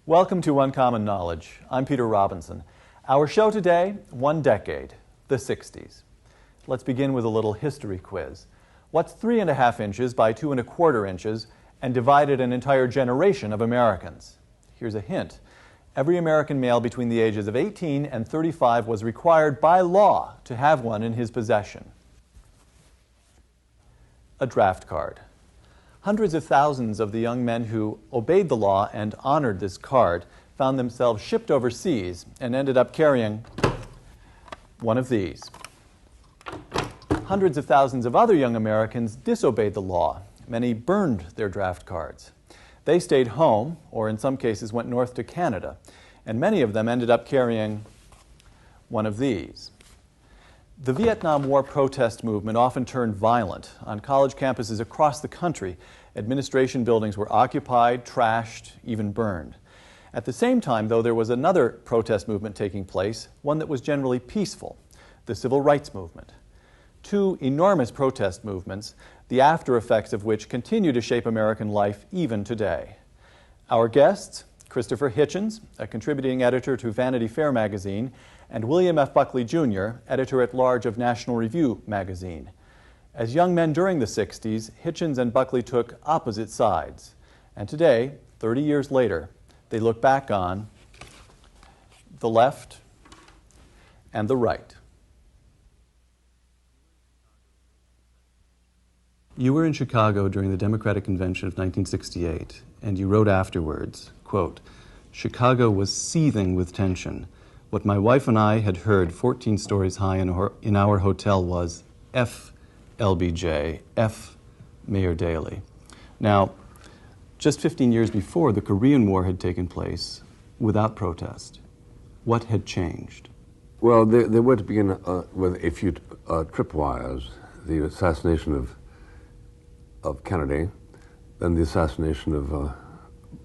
Welcome to Uncommon Knowledge. I'm Peter Robinson. Our show today, one decade, the 60s. Let's begin with a little history quiz. What's 3.5 inches by 2.25 inches and divided an entire generation of Americans? Here's a hint. Every American male between the ages of 18 and 35 was required by law to have one in his possession. A draft card. Hundreds of thousands of the young men who obeyed the law and honored this card found themselves shipped overseas and ended up carrying one of these. Hundreds of thousands of other young Americans disobeyed the law. Many burned their draft cards. They stayed home, or in some cases went north to Canada, and many of them ended up carrying one of these. The Vietnam War protest movement often turned violent. On college campuses across the country, administration buildings were occupied, trashed, even burned. At the same time, though, there was another protest movement taking place, one that was generally peaceful, the civil rights movement. Two enormous protest movements, the after effects of which continue to shape American life even today. Our guests, Christopher Hitchens, a contributing editor to Vanity Fair magazine, and William F. Buckley, Jr., editor-at-large of National Review magazine. As young men during the 60s, Hitchens and Buckley took opposite sides. And today, 30 years later, they look back on the left and the right. You were in Chicago during the Democratic Convention of 1968, and you wrote afterwards, quote, "Chicago was seething with tension. What my wife and I had heard 14 stories high in our hotel was F. LBJ, F. Mayor Daley." Now, just 15 years before, the Korean War had taken place without protest. What had changed? Well, there were to begin with a few tripwires. The assassination of Kennedy, then the assassination of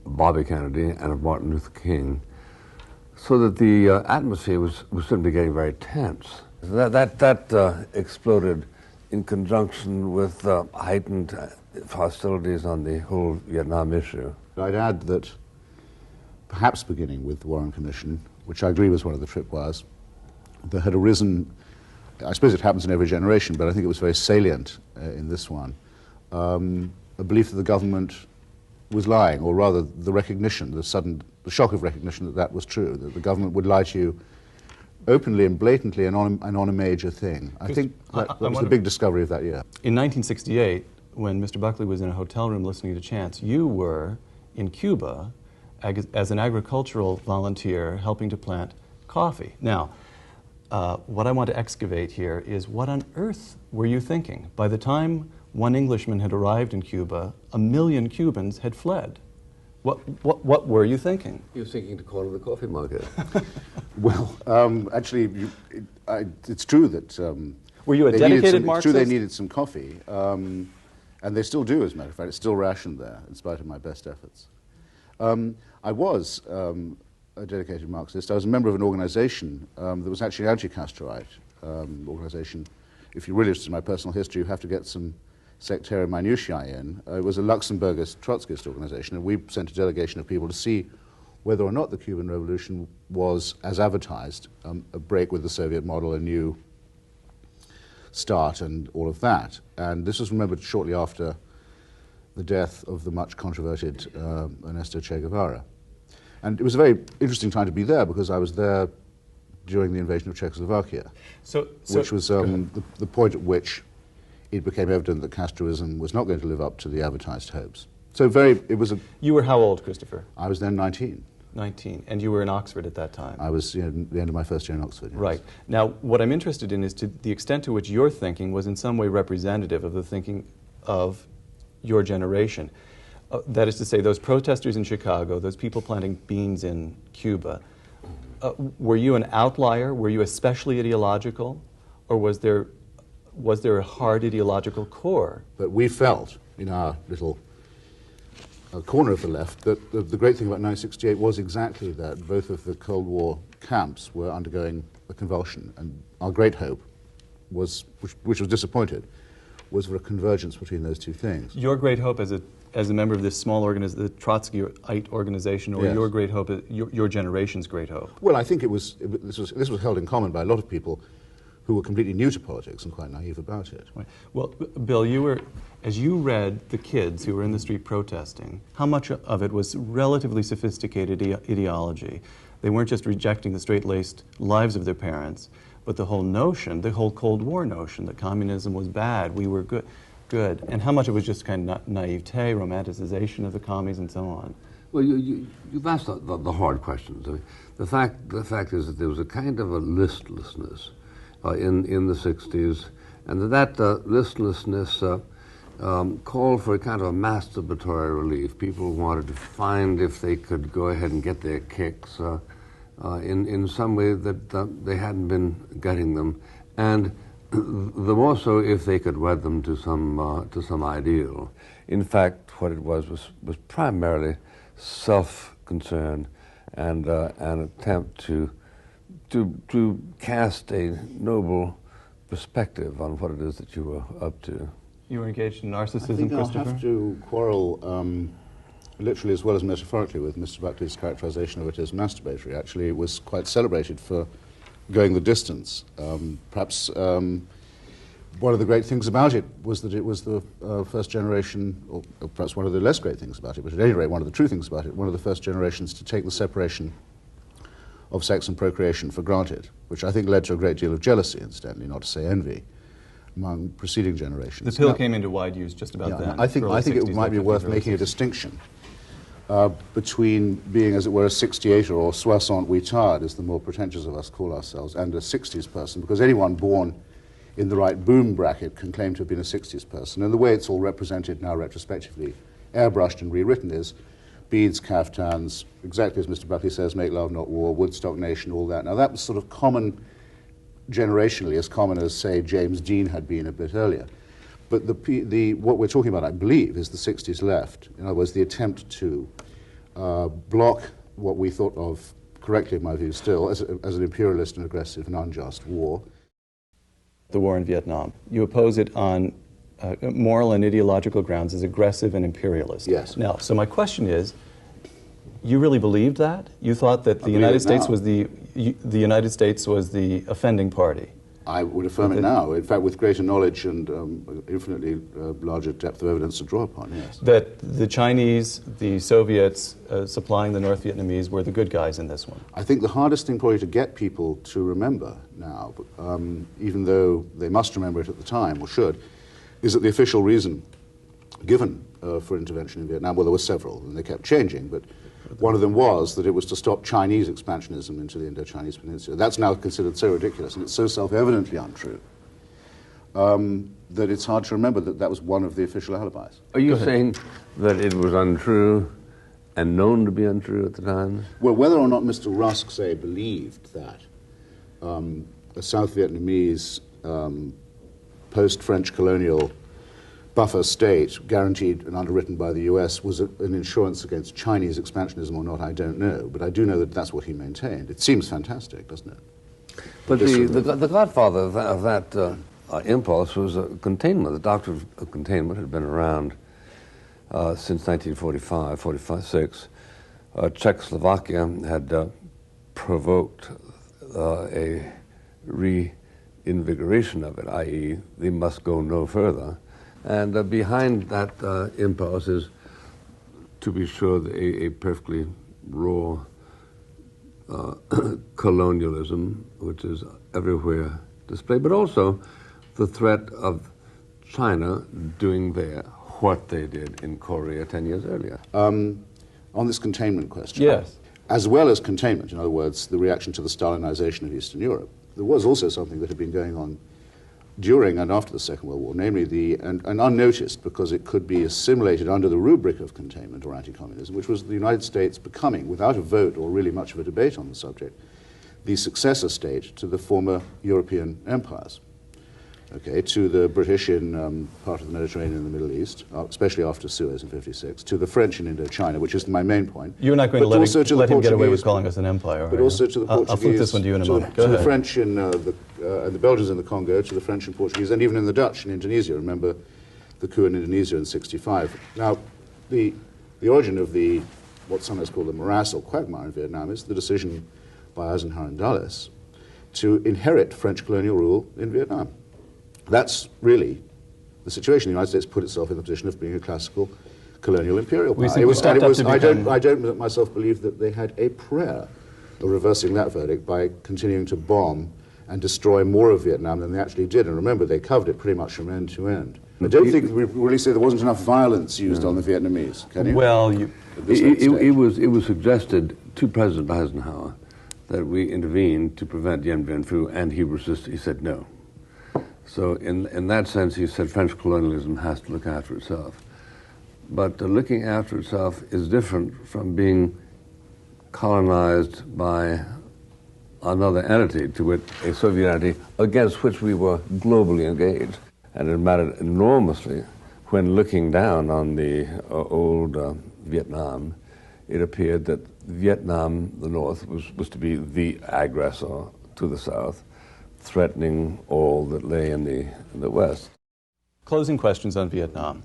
Bobby Kennedy and of Martin Luther King, so that the atmosphere was simply getting very tense. That exploded in conjunction with heightened hostilities on the whole Vietnam issue. I'd add that perhaps beginning with the Warren Commission, which I agree was one of the tripwires, there had arisen, I suppose it happens in every generation, but I think it was very salient in this one, a belief that the government was lying, or rather the recognition, the shock of recognition that that was true, that the government would lie to you openly and blatantly and on a major thing. I think that was the big discovery of that year. In 1968, when Mr. Buckley was in a hotel room listening to Chance, you were in Cuba as an agricultural volunteer helping to plant coffee. Now, what I want to excavate here is, what on earth were you thinking? By the time one Englishman had arrived in Cuba, 1 million Cubans had fled. What were you thinking? You were thinking to corner the coffee market. Well, actually, it's true that... were you a dedicated Marxist? It's true they needed some coffee, and they still do, as a matter of fact. It's still rationed there, in spite of my best efforts. I was a dedicated Marxist. I was a member of an organization that was actually an anti-Castroite organization. If you're really interested in my personal history, you have to get some sectarian minutiae in. It was a Luxembourgist Trotskyist organization, and we sent a delegation of people to see whether or not the Cuban Revolution was, as advertised, a break with the Soviet model, a new start, and all of that. And this was remembered shortly after the death of the much controverted Ernesto Che Guevara. And it was a very interesting time to be there, because I was there during the invasion of Czechoslovakia, which was the point at which it became evident that Castroism was not going to live up to the advertised hopes. So it was a... You were how old, Christopher? I was then 19. 19, and you were in Oxford at that time? I was at the end of my first year in Oxford, yes. Right. Now, what I'm interested in is to the extent to which your thinking was in some way representative of the thinking of your generation. That is to say, those protesters in Chicago, those people planting beans in Cuba, were you an outlier? Were you especially ideological? Or was there a hard ideological core? But we felt, in our little corner of the left, that the great thing about 1968 was exactly that both of the Cold War camps were undergoing a convulsion, and our great hope was, which was disappointed, was for a convergence between those two things. Your great hope as a as a member of this small the Trotskyite organization, or Yes. your great hope, your generation's great hope? Well, I think this was held in common by a lot of people who were completely new to politics and quite naive about it. Right. Well, Bill, as you read the kids who were in the street protesting, how much of it was relatively sophisticated ideology? They weren't just rejecting the straight-laced lives of their parents, but the whole notion, the whole Cold War notion that communism was bad, we were good. And how much of it was just kind of naivete, romanticization of the commies, and so on? Well, you've asked the hard questions. I mean, the fact is that there was a kind of a listlessness in the 60s, and that listlessness called for a kind of a masturbatory relief. People wanted to find if they could go ahead and get their kicks in some way that they hadn't been getting them, and the more so if they could wed them to some ideal. In fact, what it was primarily self-concern and an attempt to cast a noble perspective on what it is that you were up to. You were engaged in narcissism, I think I'll Christopher? have to quarrel literally as well as metaphorically with Mr. Buckley's characterization of it as masturbatory. Actually, it was quite celebrated for going the distance. Perhaps one of the great things about it was that it was the first generation, or perhaps one of the less great things about it, but at any rate one of the true things about it, one of the first generations to take the separation of sex and procreation for granted, which I think led to a great deal of jealousy, incidentally, not to say envy, among preceding generations. The pill came into wide use just about then. I think early it 60s, might be late worth 50s, making a early 60s. distinction between being, as it were, a 68er or soixante-huitard, as the more pretentious of us call ourselves, and a 60s person, because anyone born in the right boom bracket can claim to have been a 60s person. And the way it's all represented now retrospectively, airbrushed and rewritten, is beads, caftans, exactly as Mr. Buckley says, make love, not war, Woodstock Nation, all that. Now that was sort of common generationally, as common as, say, James Dean had been a bit earlier. But what we're talking about, I believe, is the 60s left. In other words, the attempt to block what we thought of, correctly in my view still, as an imperialist and aggressive and unjust war. The war in Vietnam. You oppose it on moral and ideological grounds as aggressive and imperialist. Yes. Now, so my question is, you really believed that? You thought that the United States was the United States was the offending party? I would affirm it now, in fact, with greater knowledge and infinitely larger depth of evidence to draw upon, yes. That the Chinese, the Soviets supplying the North Vietnamese were the good guys in this one? I think the hardest thing probably to get people to remember now, even though they must remember it at the time, or should, is that the official reason given for intervention in Vietnam, well, there were several, and they kept changing, but one of them was that it was to stop Chinese expansionism into the Indo-Chinese peninsula. That's now considered so ridiculous, and it's so self-evidently untrue, that it's hard to remember that that was one of the official alibis. Are you saying that it was untrue and known to be untrue at the time? Well, whether or not Mr. Rusk, say, believed that a South Vietnamese post-French colonial buffer state, guaranteed and underwritten by the US, was an insurance against Chinese expansionism or not, I don't know. But I do know that that's what he maintained. It seems fantastic, doesn't it? But the godfather of that impulse was containment. The doctrine of containment had been around since 1945, 46. Czechoslovakia had provoked a reinvigoration of it, i.e., they must go no further. And behind that impulse is, to be sure, a perfectly raw colonialism, which is everywhere displayed, but also the threat of China doing what they did in Korea 10 years earlier. On this containment question, Yes. as well as containment, in other words, the reaction to the Stalinization of Eastern Europe, there was also something that had been going on during and after the Second World War, namely and unnoticed because it could be assimilated under the rubric of containment or anti-communism, which was the United States becoming, without a vote or really much of a debate on the subject, the successor state to the former European empires. Okay, to the British in part of the Mediterranean and the Middle East, especially after Suez in '56, to the French in Indochina, which is my main point. You're not going to let him get away with calling us an empire, but also to the Portuguese. I'll flip this one to you in a moment. Go to ahead. the French in and the Belgians in the Congo, to the French and Portuguese, and even in the Dutch in Indonesia. Remember the coup in Indonesia in '65. Now, the origin of what sometimes called the morass or quagmire in Vietnam is the decision by Eisenhower and Dulles to inherit French colonial rule in Vietnam. That's really the situation. The United States put itself in the position of being a classical colonial imperial power. I don't myself believe that they had a prayer of reversing that verdict by continuing to bomb and destroy more of Vietnam than they actually did. And remember, they covered it pretty much from end to end. I don't think we really say there wasn't enough violence used on the Vietnamese, can you? Well, it was suggested to President Eisenhower that we intervene to prevent Dien Bien Phu, and he said no. So in that sense, he said French colonialism has to look after itself. But looking after itself is different from being colonized by another entity, to wit, a Soviet entity, against which we were globally engaged. And it mattered enormously when looking down on the old Vietnam, it appeared that Vietnam, the North, was to be the aggressor to the South, threatening all that lay in the West. Closing questions on Vietnam.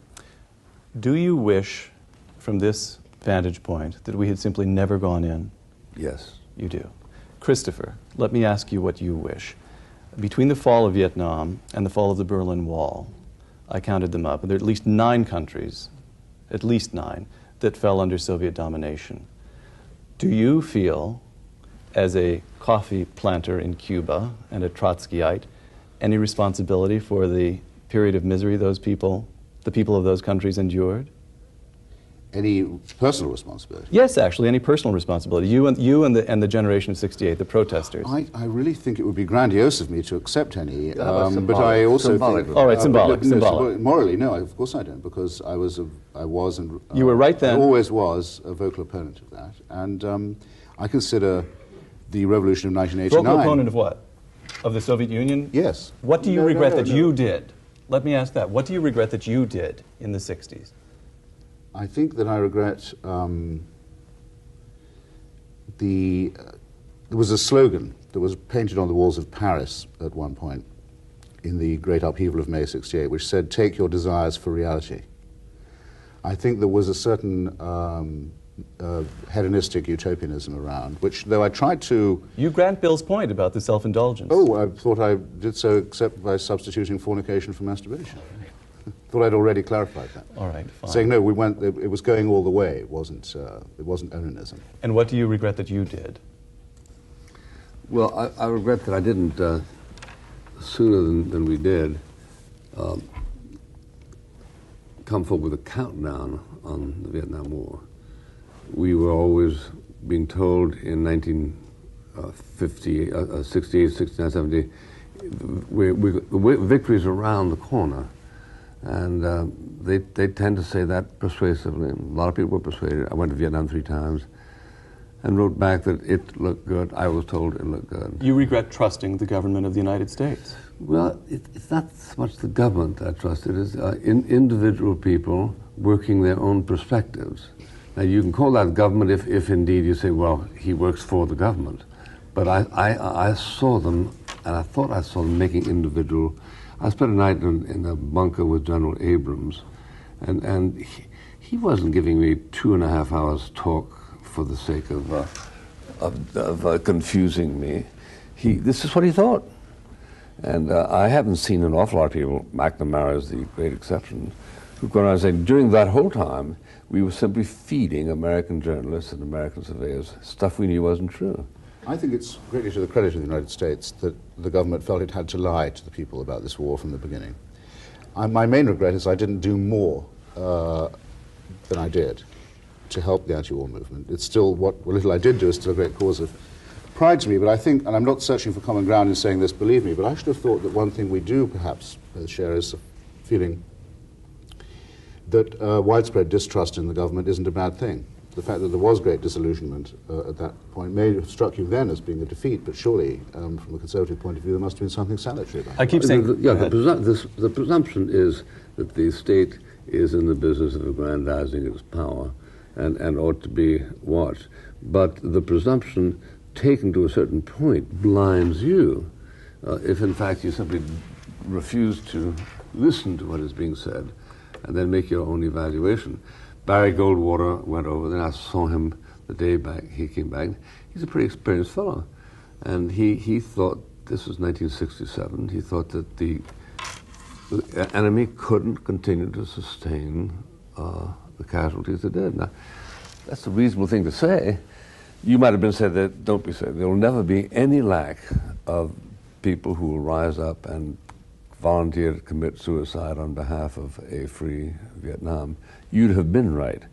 Do you wish, from this vantage point, that we had simply never gone in? Yes. You do. Christopher, let me ask you what you wish. Between the fall of Vietnam and the fall of the Berlin Wall, I counted them up, and there are at least 9 countries, at least 9, that fell under Soviet domination. Do you feel, as a coffee planter in Cuba and a Trotskyite, any responsibility for the period of misery the people of those countries endured? Any personal responsibility? Yes, actually, any personal responsibility. You and the generation of '68, the protesters. I really think it would be grandiose of me to accept any, but I also think... All right, symbolic. Morally, no, of course I don't, because I was and you were right then. I always was a vocal opponent of that, and I consider the revolution of 1989... Vocal opponent of what? Of the Soviet Union? Yes. What do you regret that you did? Let me ask that. What do you regret that you did in the '60s? I think that I regret there was a slogan that was painted on the walls of Paris at one point in the great upheaval of May '68, which said, "Take your desires for reality." I think there was a certain hedonistic utopianism around, which, though I tried to... You grant Bill's point about the self-indulgence. Oh, I thought I did so except by substituting fornication for masturbation. Thought I'd already clarified that. All right, fine. Saying no, it was going all the way. It wasn't onanism. And what do you regret that you did? Well, I regret that I didn't, sooner than we did, come forward with a countdown on the Vietnam War. We were always being told in 1950, 68, 69, 70, victory's around the corner. And they tend to say that persuasively. A lot of people were persuaded. I went to Vietnam 3 times and wrote back that it looked good. I was told it looked good. You regret trusting the government of the United States? Well, it's not so much the government I trust. It is individual people working their own perspectives. Now, you can call that government if indeed you say, well, he works for the government. But I saw them, and I thought I saw them making individual... I spent a night in a bunker with General Abrams, and he wasn't giving me 2.5 hours talk for the sake of confusing me. This is what he thought. And I haven't seen an awful lot of people, McNamara is the great exception, who've gone around saying during that whole time, we were simply feeding American journalists and American surveyors stuff we knew wasn't true. I think it's greatly to the credit of the United States that the government felt it had to lie to the people about this war from the beginning. My main regret is I didn't do more than I did to help the anti-war movement. It's still, what little I did do is still a great cause of pride to me, but I think, and I'm not searching for common ground in saying this, believe me, but I should have thought that one thing we do perhaps share is a feeling that widespread distrust in the government isn't a bad thing. The fact that there was great disillusionment at that point may have struck you then as being a defeat, but surely, from a conservative point of view, there must have been something salutary about it. I keep saying... The presumption is that the state is in the business of aggrandizing its power and ought to be watched. But the presumption taken to a certain point blinds you if, in fact, you simply refuse to listen to what is being said and then make your own evaluation. Barry Goldwater went over. Then I saw him the day back. He came back. He's a pretty experienced fellow, and he thought, this was 1967. He thought that the enemy couldn't continue to sustain the casualties they did. Now, that's a reasonable thing to say. You might have been said that, don't be said, there will never be any lack of people who will rise up and volunteer to commit suicide on behalf of a free Vietnam. You'd have been right,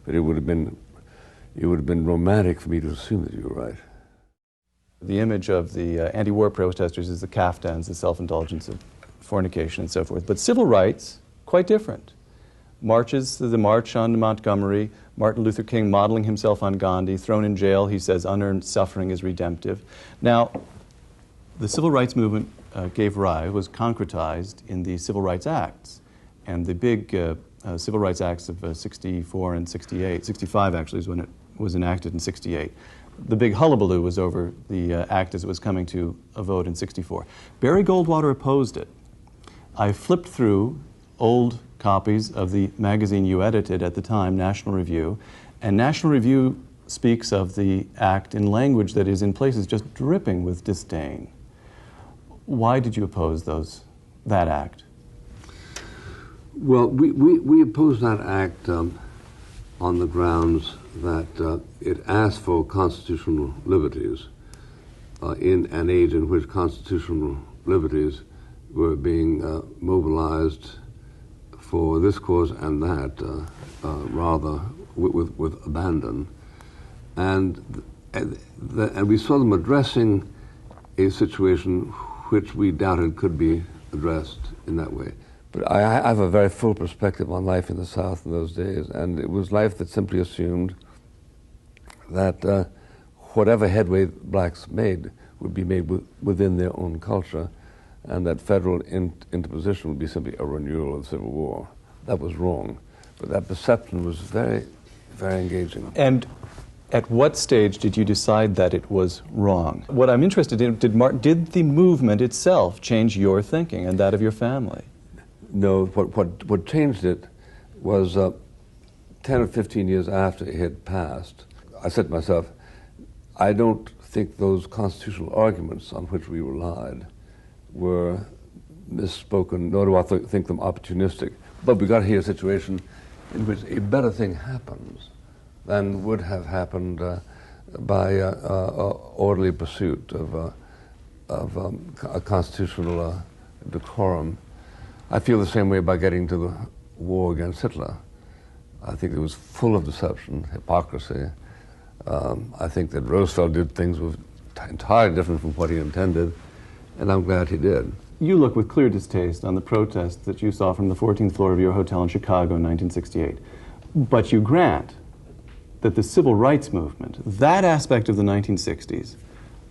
but it would have been romantic for me to assume that you were right. The image of the anti-war protesters is the caftans, the self-indulgence of fornication and so forth. But civil rights, quite different. Marches, the march on Montgomery, Martin Luther King modeling himself on Gandhi, thrown in jail, he says unearned suffering is redemptive. Now, the civil rights movement was concretized in the Civil Rights Acts. And the big Civil Rights Acts of 64 and 68, 65 actually is when it was enacted in 68. The big hullabaloo was over the act as it was coming to a vote in 64. Barry Goldwater opposed it. I flipped through old copies of the magazine you edited at the time, National Review, and National Review speaks of the act in language that is in places just dripping with disdain. Why did you oppose that act? Well, we opposed that act on the grounds that it asked for constitutional liberties in an age in which constitutional liberties were being mobilized for this cause and that, rather with abandon. And we saw them addressing a situation which we doubted could be addressed in that way. But I have a very full perspective on life in the South in those days, and it was life that simply assumed that whatever headway blacks made would be made within their own culture, and that federal interposition would be simply a renewal of the Civil War. That was wrong, but that perception was very, very engaging. And at what stage did you decide that it was wrong? What I'm interested in, did the movement itself change your thinking and that of your family? No, what changed it was 10 or 15 years after it had passed. I said to myself, I don't think those constitutional arguments on which we relied were misspoken, nor do I think them opportunistic. But we got here a situation in which a better thing happens than would have happened by orderly pursuit of a constitutional decorum. I feel the same way about getting to the war against Hitler. I think it was full of deception, hypocrisy. I think that Roosevelt did things entirely different from what he intended, and I'm glad he did. You look with clear distaste on the protests that you saw from the 14th floor of your hotel in Chicago in 1968. But you grant that the civil rights movement, that aspect of the 1960s,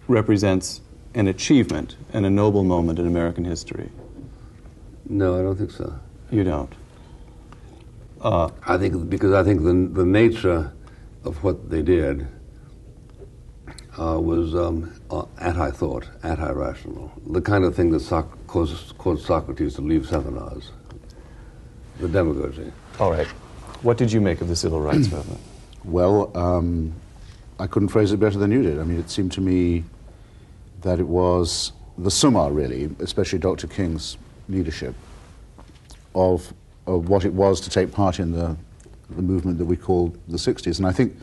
represents an achievement and a noble moment in American history. No, I don't think so. You don't? I think the nature of what they did was anti-thought, anti-rational, the kind of thing that caused Socrates to leave seminars, the demagogy. All right. What did you make of the civil rights movement? Well, I couldn't phrase it better than you did. I mean, it seemed to me that it was the summa, really, especially Dr. King's leadership, of what it was to take part in the movement that we called the 60s. And I think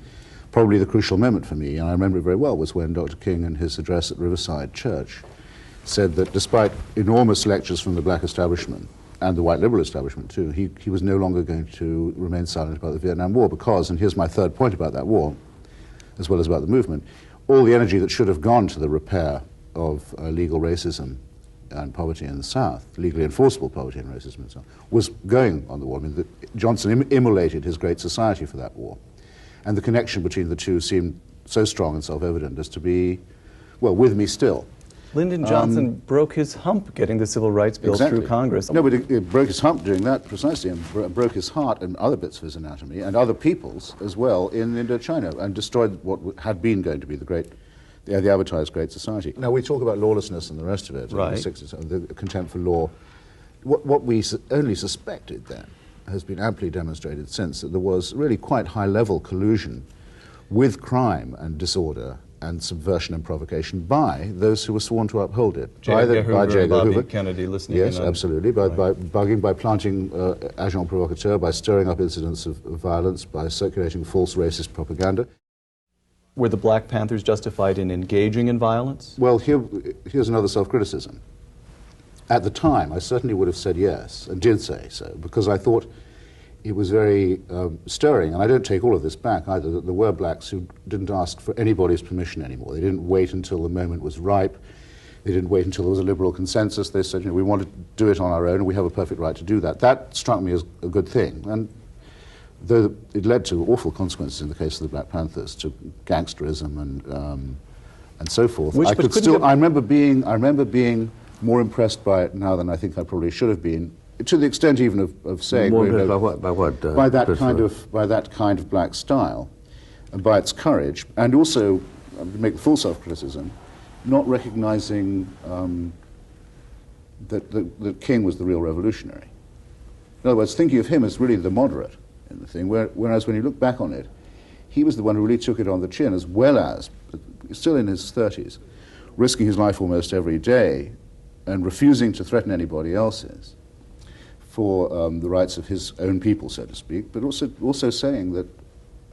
probably the crucial moment for me, and I remember it very well, was when Dr. King, in his address at Riverside Church, said that despite enormous lectures from the black establishment, and the white liberal establishment too, he was no longer going to remain silent about the Vietnam War because, and here's my third point about that war, as well as about the movement, all the energy that should have gone to the repair of legal racism and poverty in the South, legally enforceable poverty and racism in the South, was going on the war. I mean, Johnson immolated his great society for that war. And the connection between the two seemed so strong and self-evident as to be, well, with me still. Lyndon Johnson broke his hump getting the civil rights bill through Congress. No, but it broke his hump doing that precisely, and broke his heart and other bits of his anatomy, and other people's as well, in Indochina, and destroyed what had been going to be the advertised Great Society. Now, we talk about lawlessness and the rest of it, right. The 60s, the contempt for law. What we only suspected then has been amply demonstrated since that there was really quite high-level collusion with crime and disorder and subversion and provocation by those who were sworn to uphold it. J. Edgar Hoover, Hoover. Kennedy listening Yes, in on, absolutely. By right. bugging, by planting agent provocateur, by stirring up incidents of violence, by circulating false racist propaganda. Were the Black Panthers justified in engaging in violence? Well, here's another self-criticism. At the time, I certainly would have said yes, and did say so, because I thought it was very stirring, and I don't take all of this back either, that there were blacks who didn't ask for anybody's permission anymore. They didn't wait until the moment was ripe. They didn't wait until there was a liberal consensus. They said, we want to do it on our own, and we have a perfect right to do that. That struck me as a good thing, and though it led to awful consequences in the case of the Black Panthers, to gangsterism and so forth. I remember being more impressed by it now than I think I probably should have been, to the extent even of saying more impressed by what? By that kind of black style, and by its courage, and also to make the full self-criticism, not recognizing that King was the real revolutionary. In other words, thinking of him as really the moderate in the thing, whereas when you look back on it, he was the one who really took it on the chin, as well as, still in his 30s, risking his life almost every day and refusing to threaten anybody else's for the rights of his own people, so to speak, but also saying that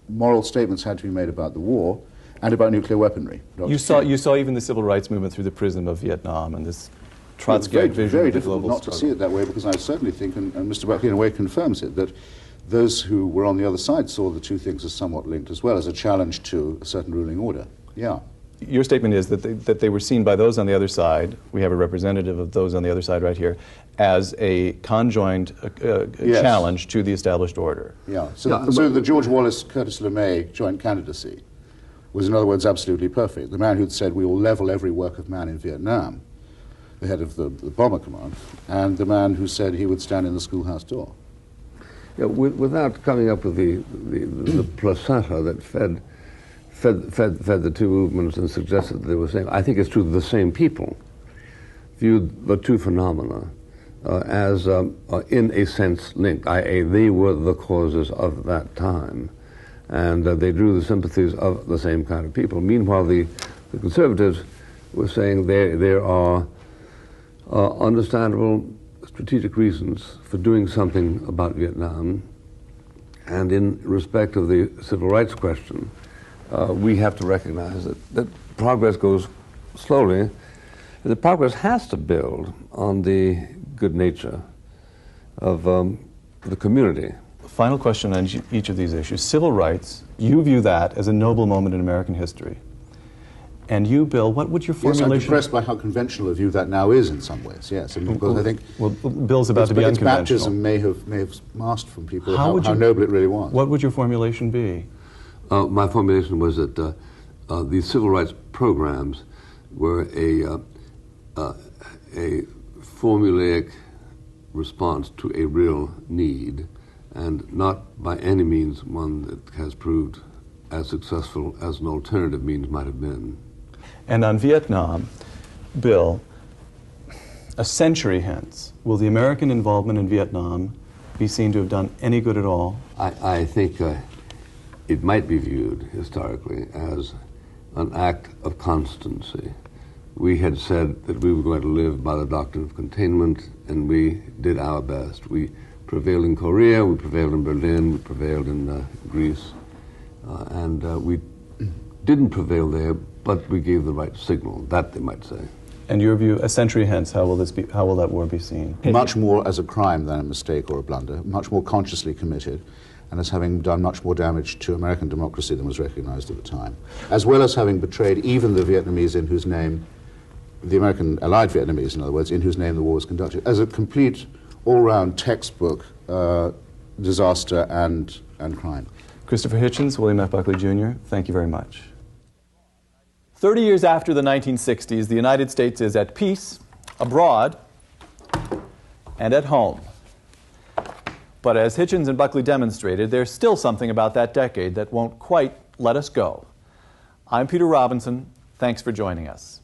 moral statements had to be made about the war and about nuclear weaponry. You saw even the civil rights movement through the prism of Vietnam and this Trotskyite vision very of the difficult global not struggle. to see it that way, because I certainly think, and Mr. Buckley in a way confirms it, that those who were on the other side saw the two things as somewhat linked as well, as a challenge to a certain ruling order. Yeah. Your statement is that they were seen by those on the other side, we have a representative of those on the other side right here, as a conjoined Yes. challenge to the established order. Yeah. So the George Wallace-Curtis LeMay joint candidacy was, in other words, absolutely perfect. The man who'd said, we will level every work of man in Vietnam, the head of the Bomber Command, and the man who said he would stand in the schoolhouse door. Yeah, without coming up with the placenta that fed the two movements and suggested that they were saying, I think it's true that the same people viewed the two phenomena as in a sense linked, i.e. they were the causes of that time, and they drew the sympathies of the same kind of people. Meanwhile, the conservatives were saying there are understandable strategic reasons for doing something about Vietnam, and in respect of the civil rights question, we have to recognize that progress goes slowly. The progress has to build on the good nature of the community. Final question on each of these issues. Civil rights, you view that as a noble moment in American history. And you, Bill, what would your formulation... Yes, I'm impressed by how conventional a view that now is in some ways, yes. And because I think... Well, Bill's about to be its unconventional. baptism may have masked from people how noble it really was. What would your formulation be? My formulation was that the civil rights programs were a formulaic response to a real need, and not by any means one that has proved as successful as an alternative means might have been. And on Vietnam, Bill, a century hence, will the American involvement in Vietnam be seen to have done any good at all? I think it might be viewed historically as an act of constancy. We had said that we were going to live by the doctrine of containment, and we did our best. We prevailed in Korea, we prevailed in Berlin, we prevailed in Greece, and we didn't prevail there, but we gave the right signal, that they might say. And your view, a century hence, how will that war be seen? Much more as a crime than a mistake or a blunder, much more consciously committed, and as having done much more damage to American democracy than was recognized at the time, as well as having betrayed even the Vietnamese in whose name, the American allied Vietnamese, in other words, in whose name the war was conducted, as a complete, all-round textbook disaster and crime. Christopher Hitchens, William F. Buckley, Jr., thank you very much. 30 years after the 1960s, the United States is at peace, abroad, and at home. But as Hitchens and Buckley demonstrated, there's still something about that decade that won't quite let us go. I'm Peter Robinson. Thanks for joining us.